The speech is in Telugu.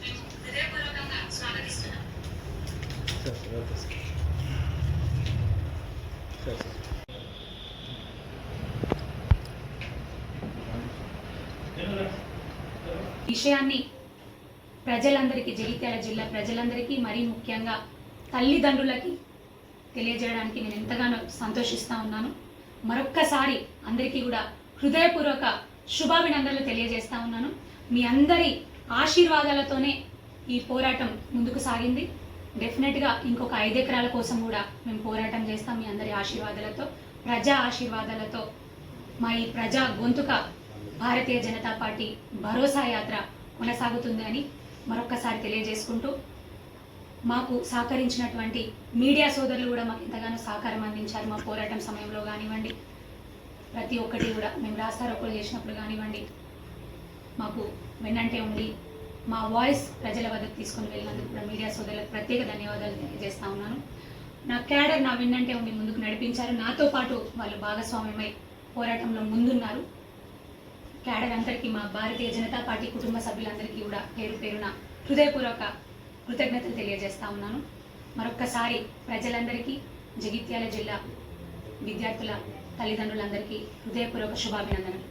మేము హృదయపూర్వకంగా స్వాగతిస్తున్నాం. విషయాన్ని ప్రజలందరికీ, జగిత్యాల జిల్లా ప్రజలందరికీ, మరీ ముఖ్యంగా తల్లిదండ్రులకి తెలియజేయడానికి నేను ఎంతగానో సంతోషిస్తూ ఉన్నాను. మరొక్కసారి అందరికీ కూడా హృదయపూర్వక శుభాభినందనలు తెలియజేస్తూ ఉన్నాను. మీ అందరి ఆశీర్వాదాలతోనే ఈ పోరాటం ముందుకు సాగింది. డెఫినెట్గా ఇంకొక 5 ఎకరాల కోసం కూడా మేము పోరాటం చేస్తాం. మీ అందరి ఆశీర్వాదాలతో, ప్రజా ఆశీర్వాదాలతో మా ఈ ప్రజా గొంతుక భారతీయ జనతా పార్టీ భరోసా యాత్ర కొనసాగుతుంది అని మరొక్కసారి తెలియజేసుకుంటూ, మాకు సహకరించినటువంటి మీడియా సోదరులు కూడా మాకు ఎంతగానో సహకారం అందించారు. మా పోరాటం సమయంలో కానివ్వండి, ప్రతి ఒక్కటి కూడా మేము రాస్తారోకోలు చేసినప్పుడు కానివ్వండి, మాకు వెన్నంటే ఉండి మా వాయిస్ ప్రజల వద్దకు తీసుకొని వెళ్ళినందుకు కూడా మీడియా సోదరులకు ప్రత్యేక ధన్యవాదాలు తెలియజేస్తా ఉన్నాను. నా క్యాడర్ నా వెన్నంటే ఉండి ముందుకు నడిపించారు. నాతో పాటు వాళ్ళు భాగస్వామ్యమై పోరాటంలో ముందున్నారు. క్యాడర్ అందరికీ, మా భారతీయ జనతా పార్టీ కుటుంబ సభ్యులందరికీ కూడా పేరు పేరున హృదయపూర్వక కృతజ్ఞతలు తెలియజేస్తా ఉన్నాను. మరొక్కసారి ప్రజలందరికీ, జగిత్యాల జిల్లా విద్యార్థుల తల్లిదండ్రులందరికీ హృదయపూర్వక శుభాభినందనలు.